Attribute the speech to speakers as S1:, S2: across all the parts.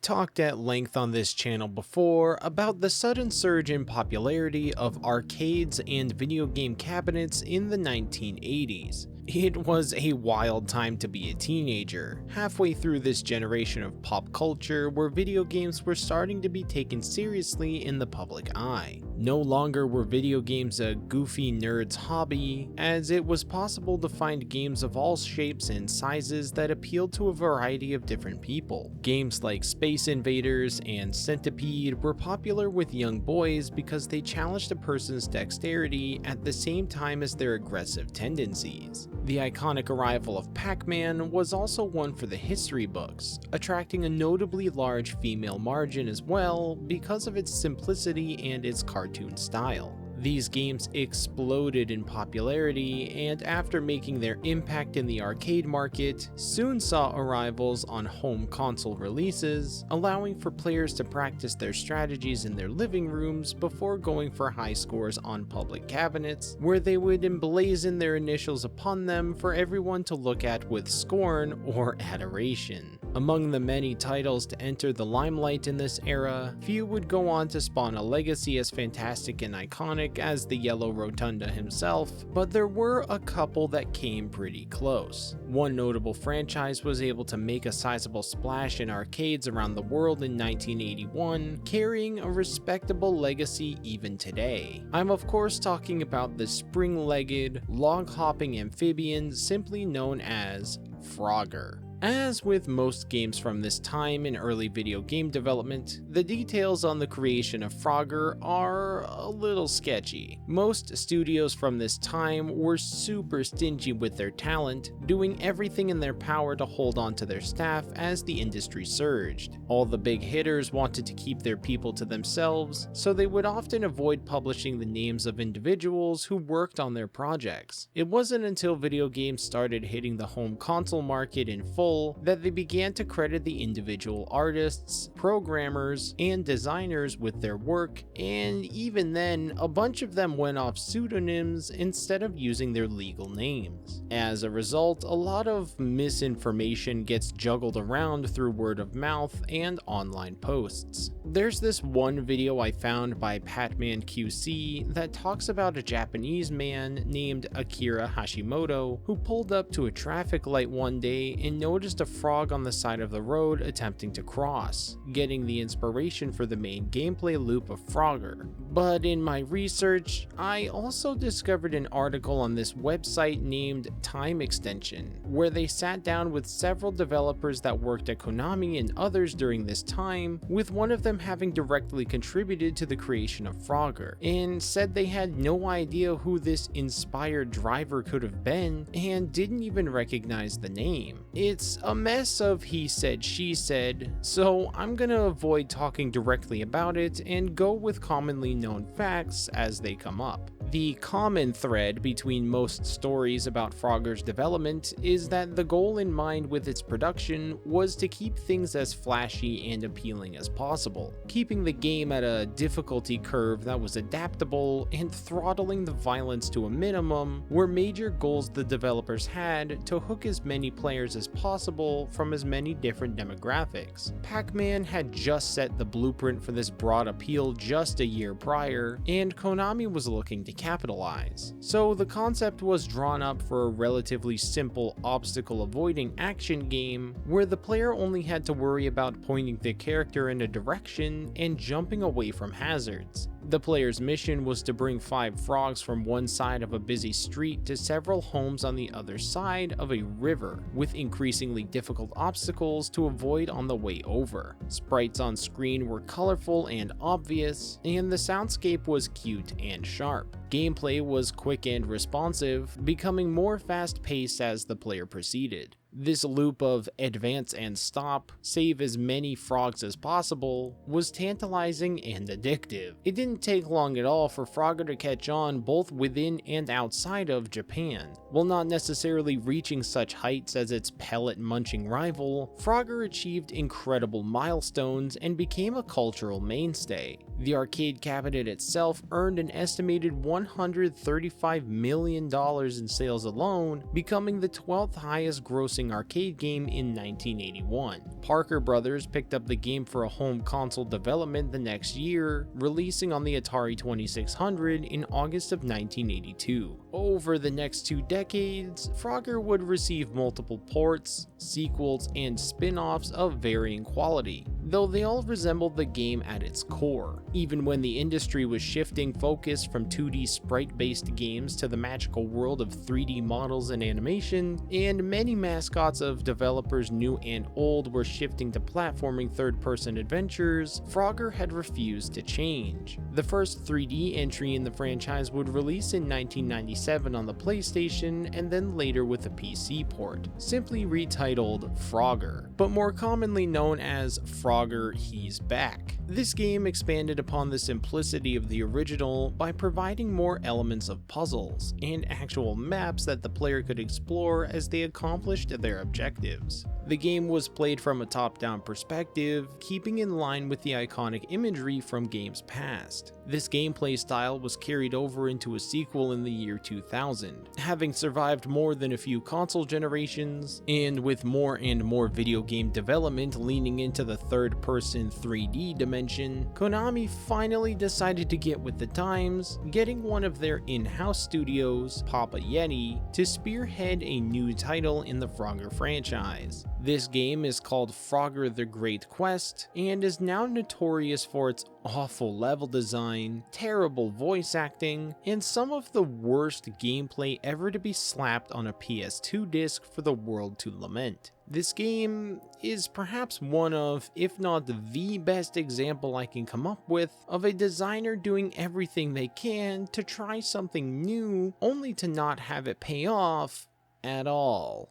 S1: talked at length on this channel before about the sudden surge in popularity of arcades and video game cabinets in the 1980s. It was a wild time to be a teenager, halfway through this generation of pop culture where video games were starting to be taken seriously in the public eye. No longer were video games a goofy nerd's hobby, as it was possible to find games of all shapes and sizes that appealed to a variety of different people. Games like Space Invaders and Centipede were popular with young boys because they challenged a person's dexterity at the same time as their aggressive tendencies. The iconic arrival of Pac-Man was also one for the history books, attracting a notably large female margin as well because of its simplicity and its cartoon style. These games exploded in popularity, and after making their impact in the arcade market, soon saw arrivals on home console releases, allowing for players to practice their strategies in their living rooms before going for high scores on public cabinets, where they would emblazon their initials upon them for everyone to look at with scorn or adoration. Among the many titles to enter the limelight in this era, few would go on to spawn a legacy as fantastic and iconic as the Yellow Rotunda himself, but there were a couple that came pretty close. One notable franchise was able to make a sizable splash in arcades around the world in 1981, carrying a respectable legacy even today. I'm of course talking about the spring-legged, log-hopping amphibian simply known as Frogger. As with most games from this time in early video game development, the details on the creation of Frogger are a little sketchy. Most studios from this time were super stingy with their talent, doing everything in their power to hold on to their staff as the industry surged. All the big hitters wanted to keep their people to themselves, so they would often avoid publishing the names of individuals who worked on their projects. It wasn't until video games started hitting the home console market in full that they began to credit the individual artists, programmers, and designers with their work, and even then, a bunch of them went off pseudonyms instead of using their legal names. As a result, a lot of misinformation gets juggled around through word of mouth and online posts. There's this one video I found by pac-man QC that talks about a Japanese man named Akira Hashimoto who pulled up to a traffic light one day and noticed a frog on the side of the road attempting to cross, getting the inspiration for the main gameplay loop of Frogger. But in my research, I also discovered an article on this website named Time Extension, where they sat down with several developers that worked at Konami and others during this time, with one of them having directly contributed to the creation of Frogger, and said they had no idea who this inspired driver could have been, and didn't even recognize the name. It's a mess of he said, she said, so I'm gonna avoid talking directly about it and go with commonly known facts as they come up. The common thread between most stories about Frogger's development is that the goal in mind with its production was to keep things as flashy and appealing as possible, keeping the game at a difficulty curve that was adaptable and throttling the violence to a minimum were major goals the developers had to hook as many players as possible from as many different demographics. Pac-Man had just set the blueprint for this broad appeal just a year prior, and Konami was looking to capitalize. So the concept was drawn up for a relatively simple obstacle avoiding action game where the player only had to worry about pointing the character in a direction and jumping away from hazards. The player's mission was to bring 5 frogs from one side of a busy street to several homes on the other side of a river, with increasingly difficult obstacles to avoid on the way over. Sprites on screen were colorful and obvious, and the soundscape was cute and sharp. Gameplay was quick and responsive, becoming more fast-paced as the player proceeded. This loop of advance and stop, save as many frogs as possible, was tantalizing and addictive. It didn't take long at all for Frogger to catch on both within and outside of Japan. While not necessarily reaching such heights as its pellet-munching rival, Frogger achieved incredible milestones and became a cultural mainstay. The arcade cabinet itself earned an estimated $135 million in sales alone, becoming the 12th highest grossing racing arcade game in 1981. Parker Brothers picked up the game for a home console development the next year, releasing on the Atari 2600 in August of 1982. Over the next 2 decades, Frogger would receive multiple ports, sequels, and spin-offs of varying quality, though they all resembled the game at its core. Even when the industry was shifting focus from 2D sprite-based games to the magical world of 3D models and animation, and many mascots of developers new and old were shifting to platforming third-person adventures, Frogger had refused to change. The first 3D entry in the franchise would release in 1997 on the PlayStation, and then later with a PC port, simply retitled Frogger, but more commonly known as Frogger He's Back. This game expanded upon the simplicity of the original by providing more elements of puzzles and actual maps that the player could explore as they accomplished their objectives. The game was played from a top-down perspective, keeping in line with the iconic imagery from games past. This gameplay style was carried over into a sequel in the year 2000. Having survived more than a few console generations, and with more and more video game development leaning into the third-person 3D dimension, Konami finally decided to get with the times, getting one of their in-house studios, Papa Yeti, to spearhead a new title in the Frogger franchise. This game is called Frogger the Great Quest, and is now notorious for its awful level design, terrible voice acting, and some of the worst gameplay ever to be slapped on a PS2 disc for the world to lament. This game is perhaps one of, if not the best example I can come up with, of a designer doing everything they can to try something new, only to not have it pay off at all.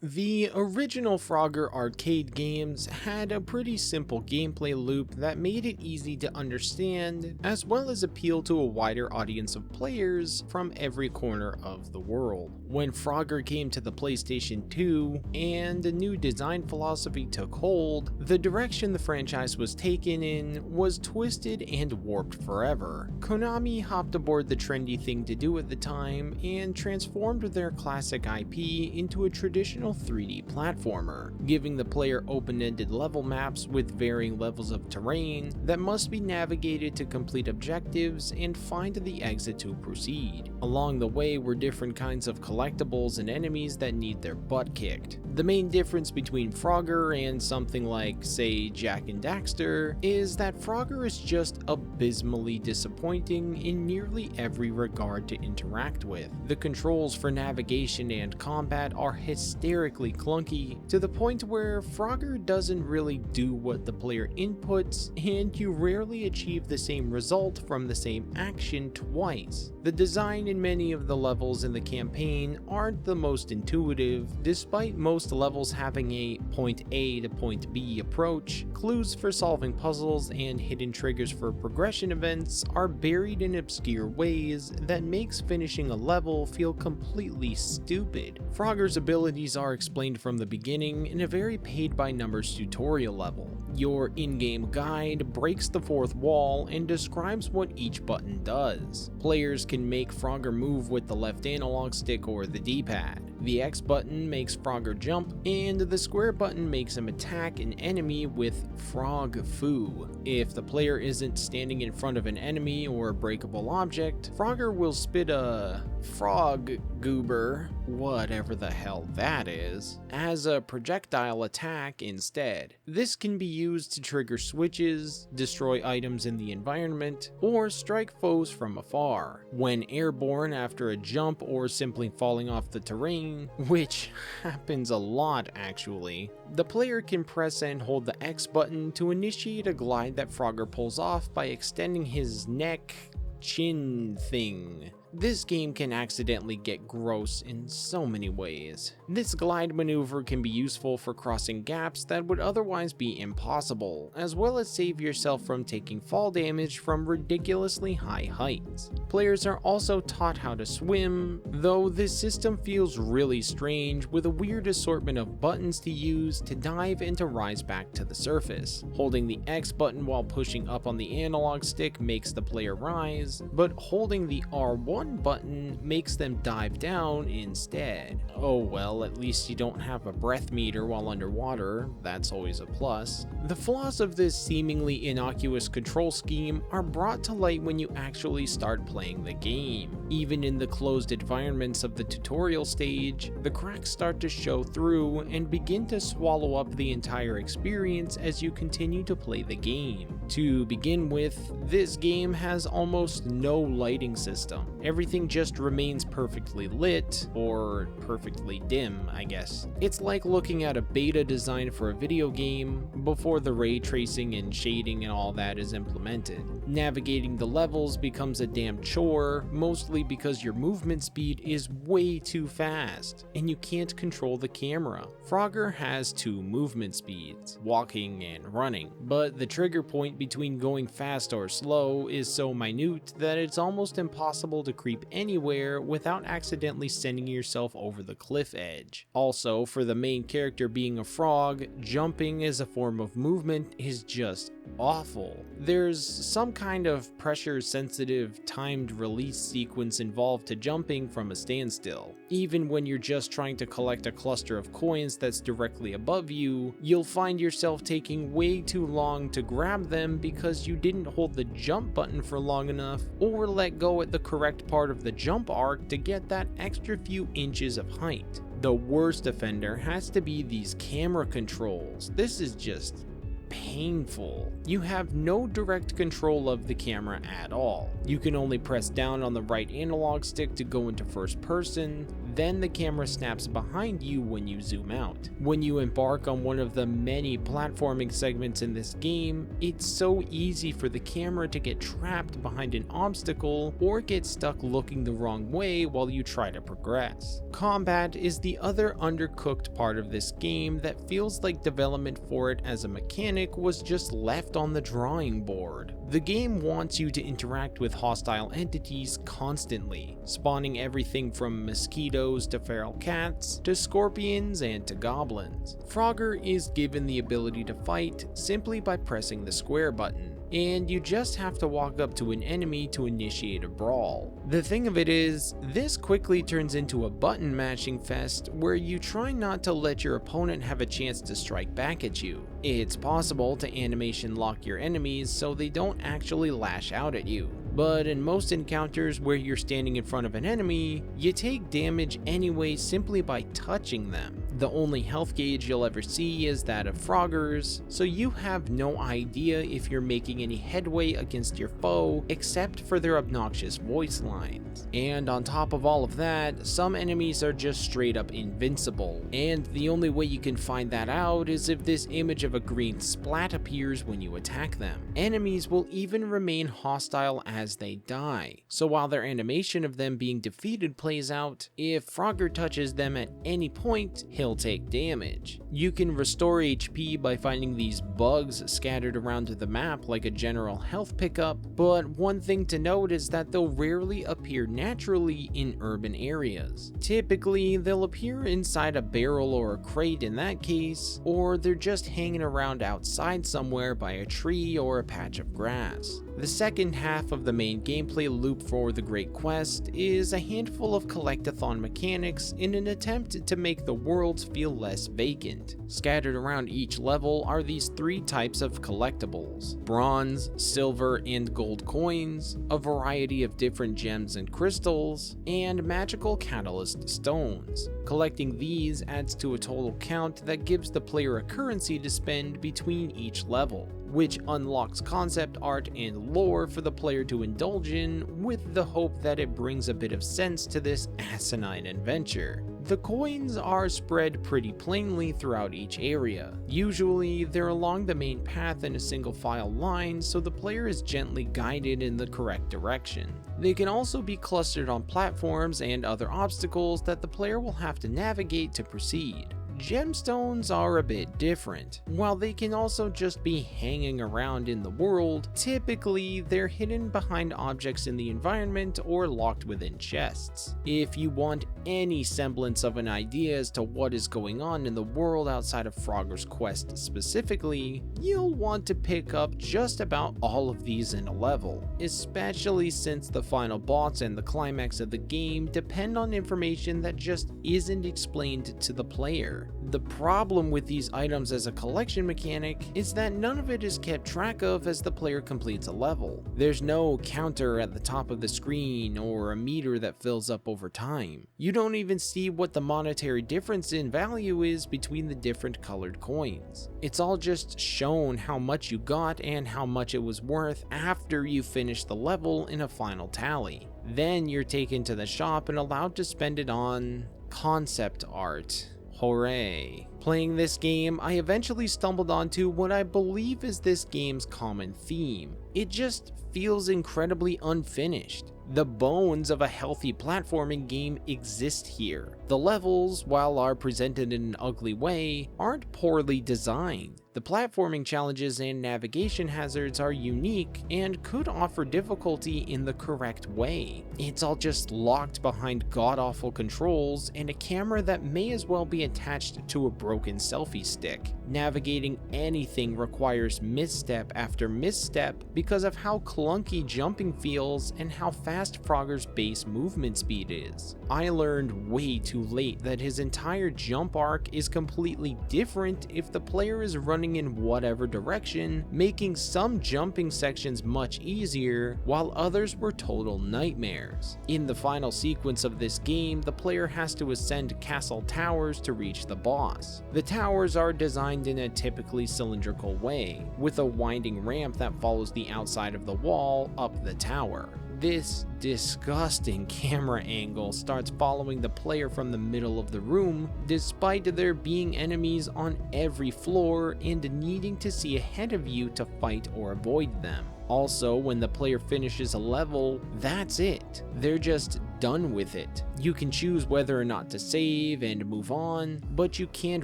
S1: The original Frogger arcade games had a pretty simple gameplay loop that made it easy to understand, as well as appeal to a wider audience of players from every corner of the world. When Frogger came to the PlayStation 2 and a new design philosophy took hold, the direction the franchise was taken in was twisted and warped forever. Konami hopped aboard the trendy thing to do at the time and transformed their classic IP into a traditional 3D platformer, giving the player open-ended level maps with varying levels of terrain that must be navigated to complete objectives and find the exit to proceed. Along the way were different kinds of collectibles and enemies that need their butt kicked. The main difference between Frogger and something like, say, Jak and Daxter is that Frogger is just abysmally disappointing in nearly every regard to interact with. The controls for navigation and combat are hysterically clunky, to the point where Frogger doesn't really do what the player inputs, and you rarely achieve the same result from the same action twice. The design in many of the levels in the campaign aren't the most intuitive, despite most levels having a point A to point B approach. Clues for solving puzzles and hidden triggers for progression events are buried in obscure ways that makes finishing a level feel completely stupid. Frogger's abilities are explained from the beginning in a very paid-by-numbers tutorial level. Your in-game guide breaks the fourth wall and describes what each button does. Players can make Frogger move with the left analog stick or the D-pad. The X button makes Frogger jump, and the square button makes him attack an enemy with Frog Fu. If the player isn't standing in front of an enemy or a breakable object, Frogger will spit a frog goober, whatever the hell that is, as a projectile attack instead. This can be used to trigger switches, destroy items in the environment, or strike foes from afar. When airborne after a jump or simply falling off the terrain, which happens a lot actually, the player can press and hold the X button to initiate a glide that Frogger pulls off by extending his neck chin thing. This game can accidentally get gross in so many ways. This glide maneuver can be useful for crossing gaps that would otherwise be impossible, as well as save yourself from taking fall damage from ridiculously high heights. Players are also taught how to swim, though this system feels really strange with a weird assortment of buttons to use to dive and to rise back to the surface. Holding the X button while pushing up on the analog stick makes the player rise, but holding the R1 button makes them dive down instead. Oh well, at least you don't have a breath meter while underwater, that's always a plus. The flaws of this seemingly innocuous control scheme are brought to light when you actually start playing the game. Even in the closed environments of the tutorial stage, the cracks start to show through and begin to swallow up the entire experience as you continue to play the game. To begin with, this game has almost no lighting system. Everything just remains perfectly lit, or perfectly dim, I guess. It's like looking at a beta design for a video game before the ray tracing and shading and all that is implemented. Navigating the levels becomes a damn chore, mostly because your movement speed is way too fast, and you can't control the camera. Frogger has two movement speeds, walking and running, but the trigger point between going fast or slow is so minute that it's almost impossible to creep anywhere without accidentally sending yourself over the cliff edge. Also, for the main character being a frog, jumping as a form of movement is just awful. There's some kind of pressure-sensitive, timed release sequence involved to jumping from a standstill. Even when you're just trying to collect a cluster of coins that's directly above you, you'll find yourself taking way too long to grab them because you didn't hold the jump button for long enough or let go at the correct part of the jump arc to get that extra few inches of height. The worst offender has to be these camera controls. This is just painful. You have no direct control of the camera at all. You can only press down on the right analog stick to go into first person, then the camera snaps behind you when you zoom out. When you embark on one of the many platforming segments in this game, it's so easy for the camera to get trapped behind an obstacle or get stuck looking the wrong way while you try to progress. Combat is the other undercooked part of this game that feels like development for it as a mechanic was just left on the drawing board. The game wants you to interact with hostile entities constantly, spawning everything from mosquitoes to feral cats, to scorpions and to goblins. Frogger is given the ability to fight simply by pressing the square button, and you just have to walk up to an enemy to initiate a brawl. The thing of it is, this quickly turns into a button mashing fest where you try not to let your opponent have a chance to strike back at you. It's possible to animation lock your enemies so they don't actually lash out at you, but in most encounters where you're standing in front of an enemy, you take damage anyway simply by touching them. The only health gauge you'll ever see is that of Frogger's, so you have no idea if you're making any headway against your foe except for their obnoxious voice lines. And on top of all of that, some enemies are just straight up invincible, and the only way you can find that out is if this image of a green splat appears when you attack them. Enemies will even remain hostile as they die, so while their animation of them being defeated plays out, if Frogger touches them at any point, he'll take damage. You can restore HP by finding these bugs scattered around the map like a general health pickup, but one thing to note is that they'll rarely appear naturally in urban areas. Typically, they'll appear inside a barrel or a crate in that case, or they're just hanging around outside somewhere by a tree or a patch of grass. The second half of the main gameplay loop for the Great Quest is a handful of collectathon mechanics in an attempt to make the worlds feel less vacant. Scattered around each level are these three types of collectibles: bronze, silver, and gold coins, a variety of different gems and crystals, and magical catalyst stones. Collecting these adds to a total count that gives the player a currency to spend between each level. which unlocks concept art and lore for the player to indulge in, with the hope that it brings a bit of sense to this asinine adventure. The coins are spread pretty plainly throughout each area. Usually, they're along the main path in a single file line, so the player is gently guided in the correct direction. They can also be clustered on platforms and other obstacles that the player will have to navigate to proceed. Gemstones are a bit different. While they can also just be hanging around in the world, typically they're hidden behind objects in the environment or locked within chests. If you want any semblance of an idea as to what is going on in the world outside of Frogger's Quest specifically, you'll want to pick up just about all of these in a level, especially since the final boss and the climax of the game depend on information that just isn't explained to the player. The problem with these items as a collection mechanic is that none of it is kept track of as the player completes a level. There's no counter at the top of the screen or a meter that fills up over time. You don't even see what the monetary difference in value is between the different colored coins. It's all just shown how much you got and how much it was worth after you finish the level in a final tally. Then you're taken to the shop and allowed to spend it on concept art. Hooray. Playing this game, I eventually stumbled onto what I believe is this game's common theme. It just feels incredibly unfinished. The bones of a healthy platforming game exist here. The levels, while are presented in an ugly way, aren't poorly designed. The platforming challenges and navigation hazards are unique and could offer difficulty in the correct way. It's all just locked behind god-awful controls and a camera that may as well be attached to a broken selfie stick. Navigating anything requires misstep after misstep because of how clunky jumping feels and how fast Frogger's base movement speed is. I learned way too late that his entire jump arc is completely different if the player is running in whatever direction, making some jumping sections much easier, while others were total nightmares. In the final sequence of this game, the player has to ascend castle towers to reach the boss. The towers are designed in a typically cylindrical way, with a winding ramp that follows the outside of the wall up the tower. This disgusting camera angle starts following the player from the middle of the room, despite there being enemies on every floor and needing to see ahead of you to fight or avoid them. Also, when the player finishes a level, that's it. They're just done with it. You can choose whether or not to save and move on, but you can't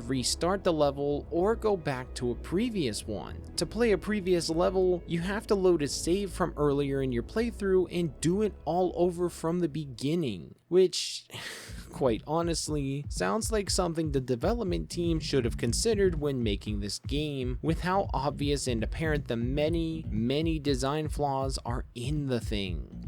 S1: restart the level or go back to a previous one. To play a previous level, you have to load a save from earlier in your playthrough and do it all over from the beginning, which, quite honestly, sounds like something the development team should have considered when making this game, with how obvious and apparent the many design flaws are in the thing.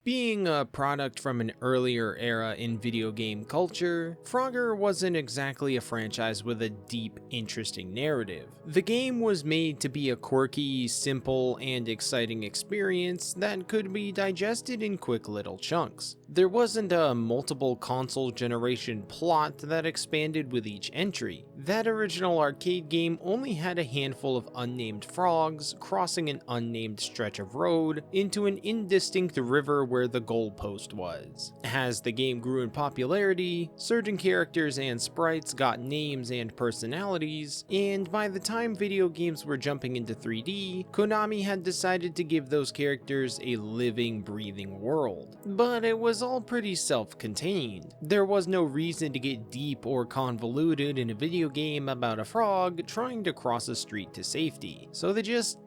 S1: Being a product from an earlier era in video game culture, Frogger wasn't exactly a franchise with a deep, interesting narrative. The game was made to be a quirky, simple, and exciting experience that could be digested in quick little chunks. There wasn't a multiple console generation plot that expanded with each entry. That original arcade game only had a handful of unnamed frogs crossing an unnamed stretch of road into an indistinct river where the goalpost was. As the game grew in popularity, certain characters and sprites got names and personalities, and by the time video games were jumping into 3D, Konami had decided to give those characters a living, breathing world. But it was all pretty self-contained. There was no reason to get deep or convoluted in a video game about a frog trying to cross a street to safety, so they just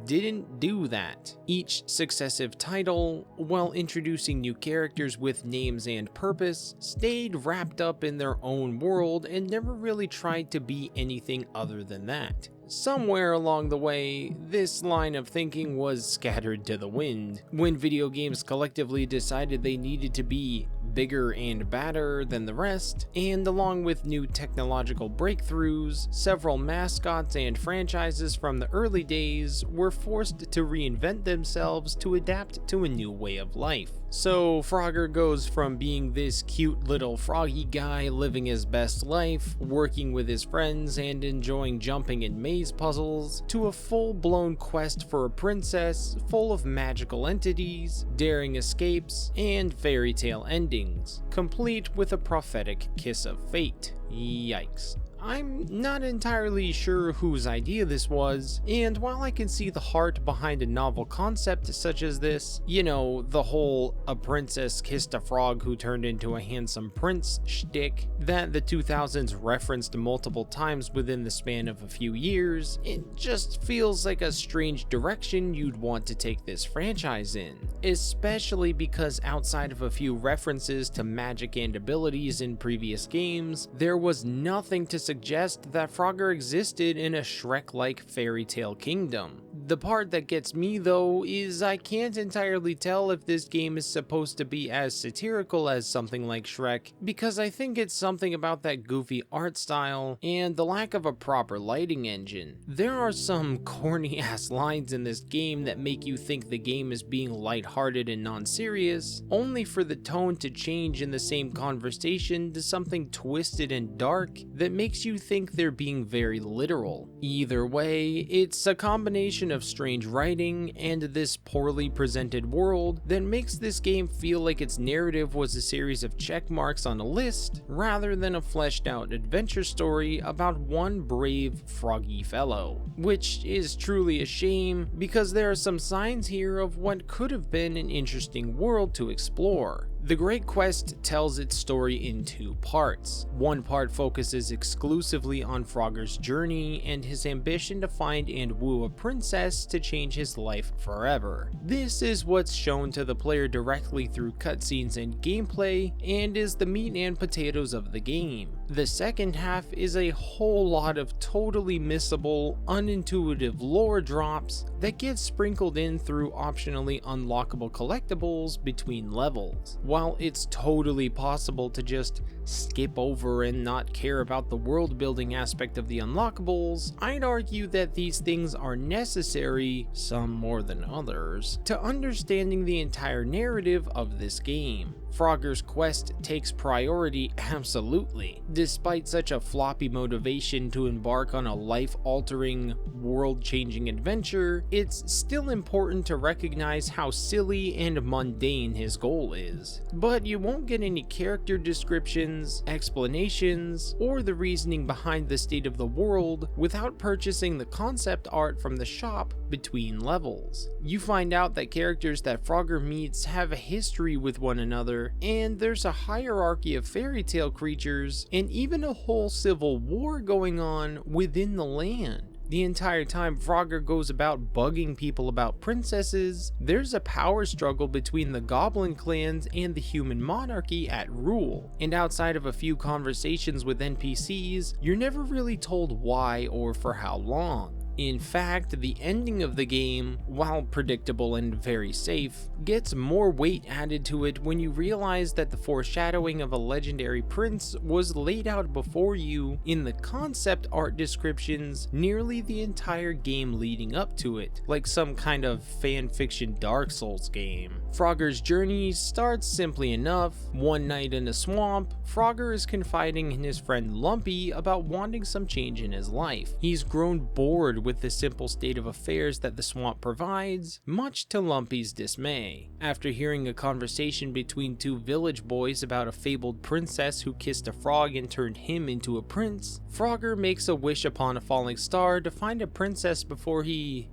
S1: didn't do that. Each successive title, while introducing new characters with names and purpose, stayed wrapped up in their own world and never really tried to be anything other than that. Somewhere along the way, this line of thinking was scattered to the wind when video games collectively decided they needed to be bigger and badder than the rest, and along with new technological breakthroughs, several mascots and franchises from the early days were forced to reinvent themselves to adapt to a new way of life. So Frogger goes from being this cute little froggy guy living his best life, working with his friends and enjoying jumping in maze puzzles, to a full-blown quest for a princess full of magical entities, daring escapes, and fairy tale endings, complete with a prophetic kiss of fate. Yikes. I'm not entirely sure whose idea this was, and while I can see the heart behind a novel concept such as this, you know, the whole "a princess kissed a frog who turned into a handsome prince" shtick that the 2000s referenced multiple times within the span of a few years, it just feels like a strange direction you'd want to take this franchise in, especially because outside of a few references to magic and abilities in previous games, there was nothing to suggest that Frogger existed in a Shrek-like fairy tale kingdom. The part that gets me though is I can't entirely tell if this game is supposed to be as satirical as something like Shrek, because I think it's something about that goofy art style and the lack of a proper lighting engine. There are some corny ass lines in this game that make you think the game is being lighthearted and non-serious, only for the tone to change in the same conversation to something twisted and dark that makes you think they're being very literal. Either way, it's a combination of strange writing and this poorly presented world that makes this game feel like its narrative was a series of check marks on a list rather than a fleshed out adventure story about one brave froggy fellow, which is truly a shame because there are some signs here of what could have been an interesting world to explore. The Great Quest tells its story in two parts. One part focuses exclusively on Frogger's journey and his ambition to find and woo a princess to change his life forever. This is what's shown to the player directly through cutscenes and gameplay, and is the meat and potatoes of the game. The second half is a whole lot of totally missable, unintuitive lore drops that get sprinkled in through optionally unlockable collectibles between levels. While it's totally possible to just skip over and not care about the world building aspect of the unlockables, I'd argue that these things are necessary, some more than others, to understanding the entire narrative of this game. Frogger's quest takes priority absolutely. Despite such a floppy motivation to embark on a life-altering, world-changing adventure, it's still important to recognize how silly and mundane his goal is. But you won't get any character descriptions, explanations, or the reasoning behind the state of the world without purchasing the concept art from the shop between levels. You find out that characters that Frogger meets have a history with one another, and there's a hierarchy of fairy tale creatures, and even a whole civil war going on within the land. The entire time Frogger goes about bugging people about princesses, there's a power struggle between the goblin clans and the human monarchy at rule, and outside of a few conversations with NPCs, you're never really told why or for how long. In fact, the ending of the game, while predictable and very safe, gets more weight added to it when you realize that the foreshadowing of a legendary prince was laid out before you in the concept art descriptions nearly the entire game leading up to it, like some kind of fanfiction Dark Souls game. Frogger's journey starts simply enough. One night in a swamp, Frogger is confiding in his friend Lumpy about wanting some change in his life. He's grown bored with the simple state of affairs that the swamp provides, much to Lumpy's dismay. After hearing a conversation between two village boys about a fabled princess who kissed a frog and turned him into a prince, Frogger makes a wish upon a falling star to find a princess before he,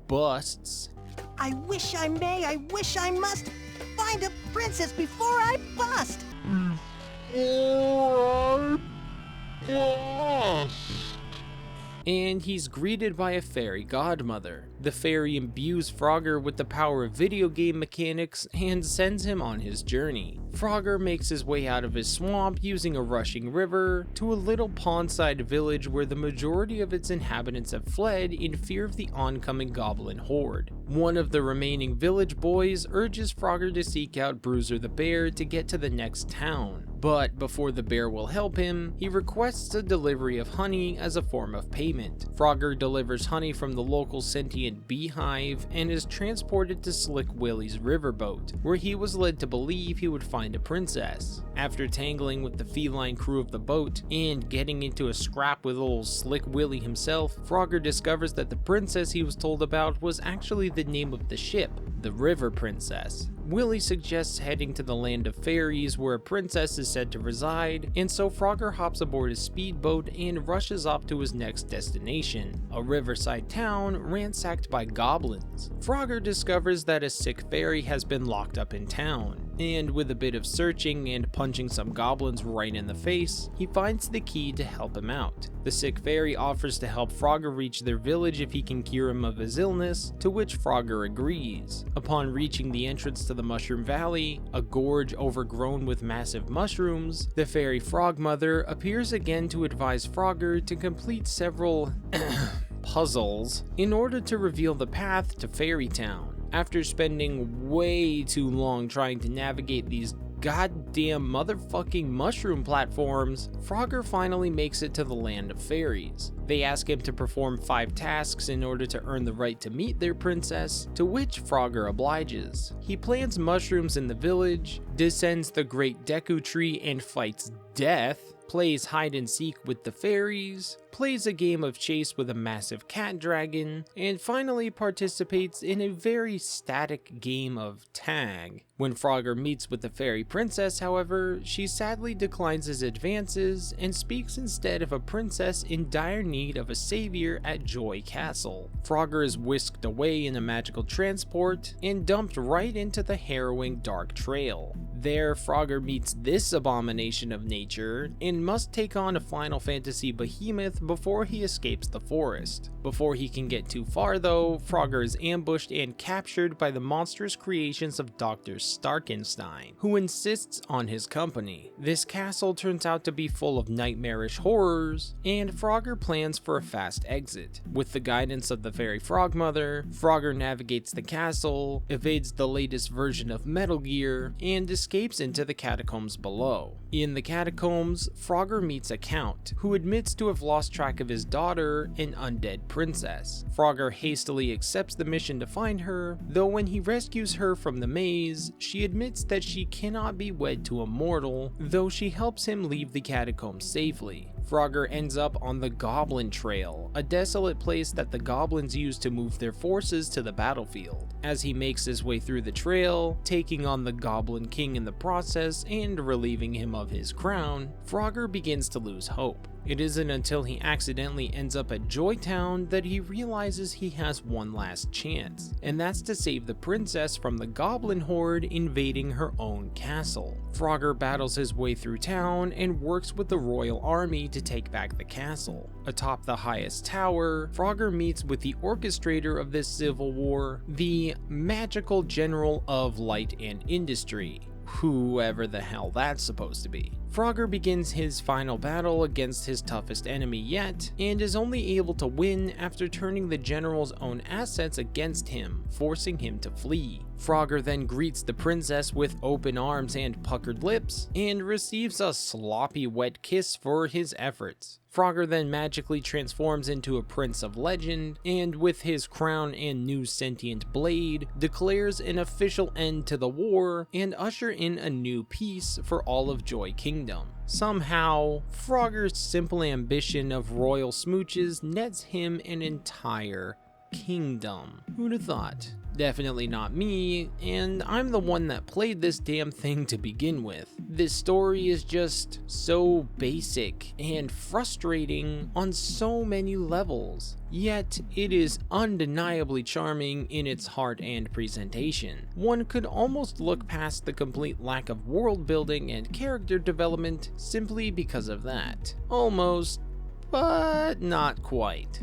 S1: busts.
S2: I wish I may, I wish I must find a princess before I bust.
S1: and he's greeted by a fairy godmother. The fairy imbues Frogger with the power of video game mechanics and sends him on his journey. Frogger makes his way out of his swamp using a rushing river to a little pond-side village where the majority of its inhabitants have fled in fear of the oncoming goblin horde. One of the remaining village boys urges Frogger to seek out Bruiser the bear to get to the next town. But before the bear will help him, he requests a delivery of honey as a form of payment. Frogger delivers honey from the local sentient beehive and is transported to Slick Willie's riverboat, where he was led to believe he would find a princess. After tangling with the feline crew of the boat and getting into a scrap with old Slick Willie himself, Frogger discovers that the princess he was told about was actually the name of the ship, the River Princess. Willie suggests heading to the land of fairies where a princess is said to reside, and so Frogger hops aboard his speedboat and rushes off to his next destination, a riverside town ransacked by goblins. Frogger discovers that a sick fairy has been locked up in town, and with a bit of searching and punching some goblins right in the face, he finds the key to help him out. The sick fairy offers to help Frogger reach their village if he can cure him of his illness, to which Frogger agrees. Upon reaching the entrance to the Mushroom Valley, a gorge overgrown with massive mushrooms, the fairy frog mother appears again to advise Frogger to complete several puzzles in order to reveal the path to Fairy Town. After spending way too long trying to navigate these goddamn motherfucking mushroom platforms, Frogger finally makes it to the land of fairies. They ask him to perform 5 tasks in order to earn the right to meet their princess, to which Frogger obliges. He plants mushrooms in the village, descends the Great Deku Tree and fights death, plays hide and seek with the fairies, plays a game of chase with a massive cat dragon, and finally participates in a very static game of tag. When Frogger meets with the fairy princess, however, she sadly declines his advances and speaks instead of a princess in dire need of a savior at Joy Castle. Frogger is whisked away in a magical transport and dumped right into the harrowing Dark Trail. There, Frogger meets this abomination of nature and must take on a Final Fantasy behemoth before he escapes the forest. Before he can get too far though, Frogger is ambushed and captured by the monstrous creations of Dr. Starkenstein, who insists on his company. This castle turns out to be full of nightmarish horrors, and Frogger plans for a fast exit. With the guidance of the fairy frog mother, Frogger navigates the castle, evades the latest version of Metal Gear, and escapes into the catacombs below. In the catacombs, Frogger meets a count, who admits to have lost track of his daughter, an undead princess. Frogger hastily accepts the mission to find her, though when he rescues her from the maze, she admits that she cannot be wed to a mortal, though she helps him leave the catacombs safely. Frogger ends up on the Goblin Trail, a desolate place that the goblins use to move their forces to the battlefield. As he makes his way through the trail, taking on the Goblin King in the process and relieving him of his crown, Frogger begins to lose hope. It isn't until he accidentally ends up at Joy Town that he realizes he has one last chance, and that's to save the princess from the goblin horde invading her own castle. Frogger battles his way through town and works with the royal army to take back the castle. Atop the highest tower, Frogger meets with the orchestrator of this civil war, the magical general of light and industry, whoever the hell that's supposed to be. Frogger begins his final battle against his toughest enemy yet, and is only able to win after turning the general's own assets against him, forcing him to flee. Frogger then greets the princess with open arms and puckered lips, and receives a sloppy wet kiss for his efforts. Frogger then magically transforms into a prince of legend, and with his crown and new sentient blade, declares an official end to the war and usher in a new peace for all of Joy Kingdom. Somehow, Frogger's simple ambition of royal smooches nets him an entire kingdom. Who'd have thought? Definitely not me, and I'm the one that played this damn thing to begin with. This story is just so basic and frustrating on so many levels, yet it is undeniably charming in its heart and presentation. One could almost look past the complete lack of world building and character development simply because of that. Almost but not quite.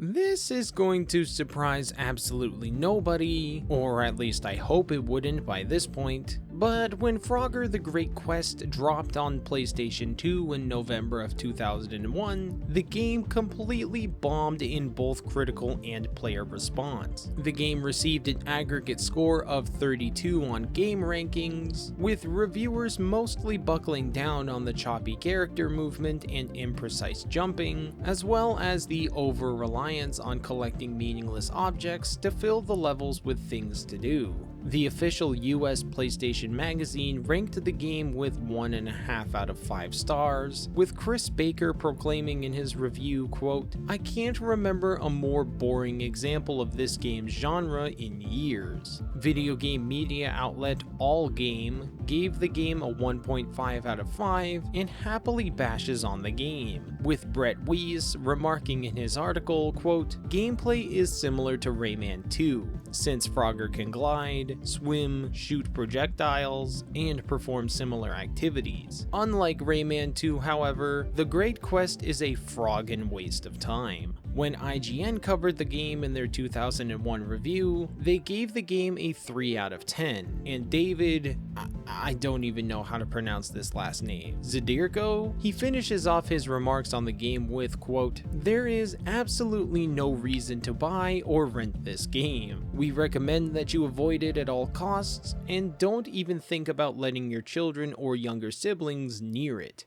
S1: This is going to surprise absolutely nobody, or at least I hope it wouldn't by this point, but when Frogger the Great Quest dropped on PlayStation 2 in November of 2001, the game completely bombed in both critical and player response. The game received an aggregate score of 32 on Game Rankings, with reviewers mostly buckling down on the choppy character movement and imprecise jumping, as well as the over-reliance on collecting meaningless objects to fill the levels with things to do. The official US PlayStation magazine ranked the game with 1.5 out of 5 stars, with Chris Baker proclaiming in his review, quote, "I can't remember a more boring example of this game's genre in years." Video game media outlet AllGame gave the game a 1.5 out of 5 and happily bashes on the game, with Brett Weiss remarking in his article, quote, "Gameplay is similar to Rayman 2, since Frogger can glide, swim, shoot projectiles, and perform similar activities. Unlike Rayman 2, however, the Great Quest is a FROGGIN waste of time." When IGN covered the game in their 2001 review, they gave the game a 3 out of 10, and David, I don't even know how to pronounce this last name, Zadirko, he finishes off his remarks on the game with, quote, "There is absolutely no reason to buy or rent this game. We recommend that you avoid it at all costs, and don't even think about letting your children or younger siblings near it."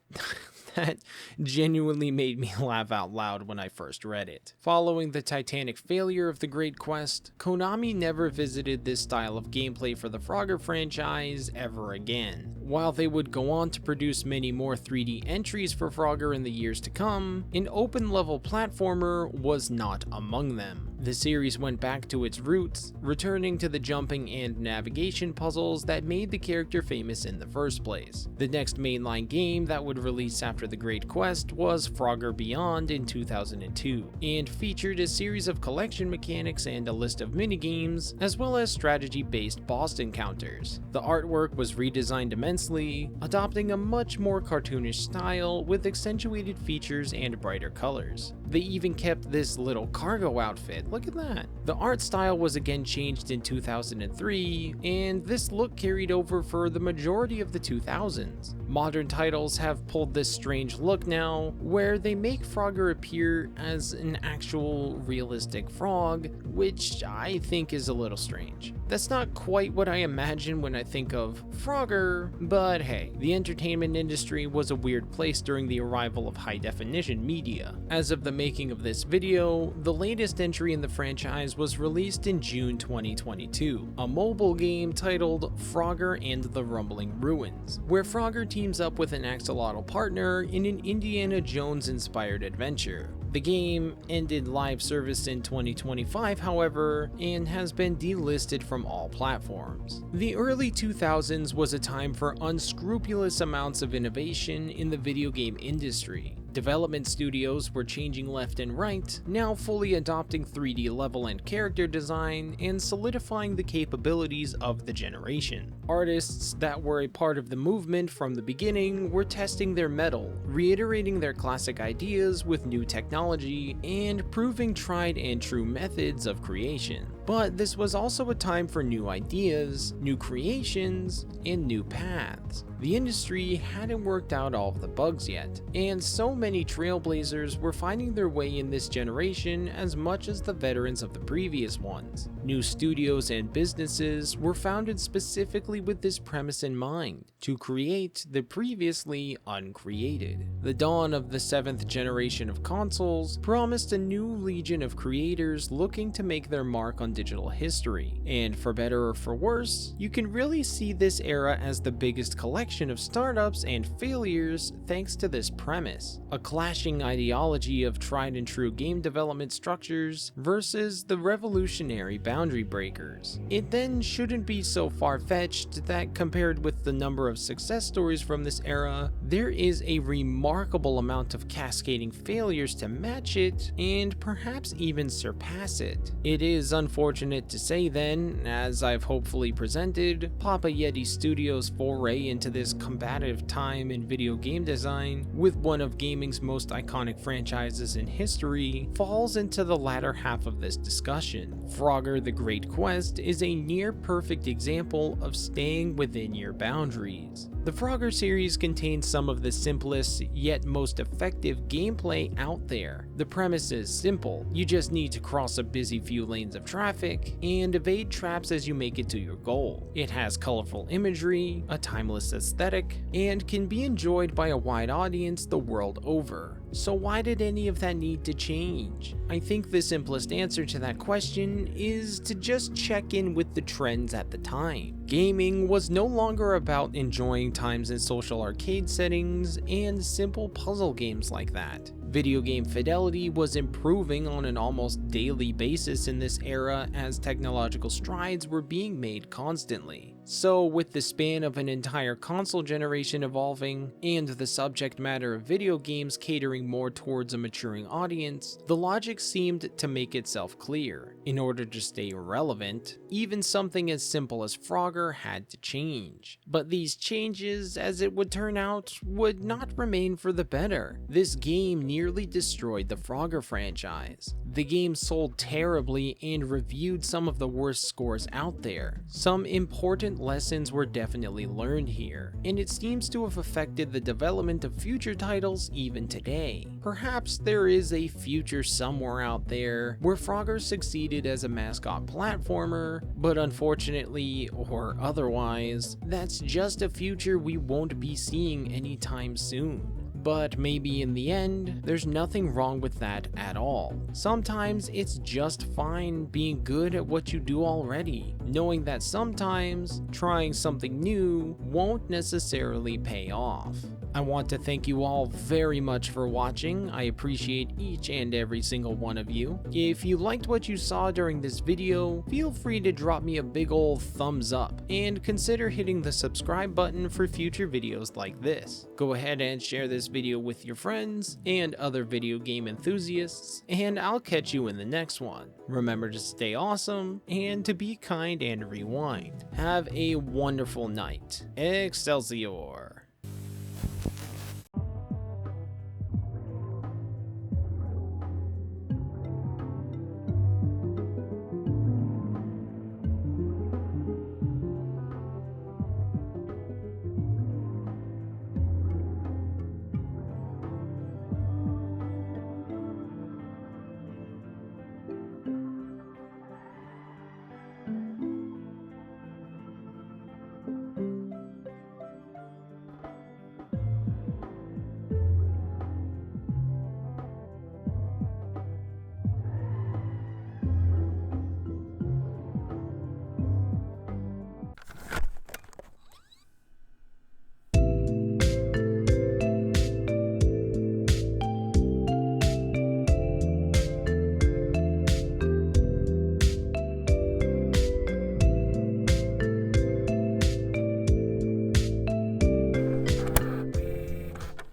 S1: That genuinely made me laugh out loud when I first read it. Following the titanic failure of the Great Quest, Konami never visited this style of gameplay for the Frogger franchise ever again. While they would go on to produce many more 3D entries for Frogger in the years to come, an open-level platformer was not among them. The series went back to its roots, returning to the jumping and navigation puzzles that made the character famous in the first place. The next mainline game that would release after the Great Quest was Frogger Beyond in 2002, and featured a series of collection mechanics and a list of minigames, as well as strategy-based boss encounters. The artwork was redesigned immensely, adopting a much more cartoonish style with accentuated features and brighter colors. They even kept this little cargo outfit. Look at that. The art style was again changed in 2003, and this look carried over for the majority of the 2000s. Modern titles have pulled this strange look now, where they make Frogger appear as an actual realistic frog, which I think is a little strange. That's not quite what I imagine when I think of Frogger, but hey, the entertainment industry was a weird place during the arrival of high-definition media. As of the making of this video, the latest entry in the franchise was released in June 2022, a mobile game titled Frogger and the Rumbling Ruins, where Frogger teams up with an axolotl partner in an Indiana Jones-inspired adventure. The game ended live service in 2025, however, and has been delisted from all platforms. The early 2000s was a time for unscrupulous amounts of innovation in the video game industry. Development studios were changing left and right, now fully adopting 3D level and character design and solidifying the capabilities of the generation. Artists that were a part of the movement from the beginning were testing their mettle, reiterating their classic ideas with new technology, and proving tried and true methods of creation. But this was also a time for new ideas, new creations, and new paths. The industry hadn't worked out all of the bugs yet, and so many trailblazers were finding their way in this generation as much as the veterans of the previous ones. New studios and businesses were founded specifically with this premise in mind, to create the previously uncreated. The dawn of the 7th generation of consoles promised a new legion of creators looking to make their mark on digital history, and for better or for worse, you can really see this era as the biggest collection of startups and failures thanks to this premise. A clashing ideology of tried and true game development structures versus the revolutionary boundary breakers. It then shouldn't be so far-fetched that compared with the number of success stories from this era, there is a remarkable amount of cascading failures to match it, and perhaps even surpass it. It is unfortunate to say then, as I've hopefully presented, Papa Yeti Studios' foray into this combative time in video game design, with one of gaming's most iconic franchises in history, falls into the latter half of this discussion. Frogger: The Great Quest is a near-perfect example of staying within your boundaries. The Frogger series contains some of the simplest, yet most effective gameplay out there. The premise is simple: you just need to cross a busy few lanes of traffic, and evade traps as you make it to your goal. It has colorful imagery, a timeless aesthetic, and can be enjoyed by a wide audience the world over. So why did any of that need to change? I think the simplest answer to that question is to just check in with the trends at the time. Gaming was no longer about enjoying times in social arcade settings and simple puzzle games like that. Video game fidelity was improving on an almost daily basis in this era as technological strides were being made constantly. So with the span of an entire console generation evolving, and the subject matter of video games catering more towards a maturing audience, the logic seemed to make itself clear. In order to stay relevant, even something as simple as Frogger had to change. But these changes, as it would turn out, would not remain for the better. This game nearly destroyed the Frogger franchise. The game sold terribly and reviewed some of the worst scores out there. Some important lessons were definitely learned here, and it seems to have affected the development of future titles even today. Perhaps there is a future somewhere out there where Frogger succeeded as a mascot platformer, but unfortunately, or otherwise, that's just a future we won't be seeing anytime soon. But maybe in the end, there's nothing wrong with that at all. Sometimes it's just fine being good at what you do already, knowing that sometimes trying something new won't necessarily pay off. I want to thank you all very much for watching. I appreciate each and every single one of you. If you liked what you saw during this video, feel free to drop me a big ol' thumbs up, and consider hitting the subscribe button for future videos like this. Go ahead and share this video with your friends and other video game enthusiasts, and I'll catch you in the next one. Remember to stay awesome, and to be kind and rewind. Have a wonderful night. Excelsior!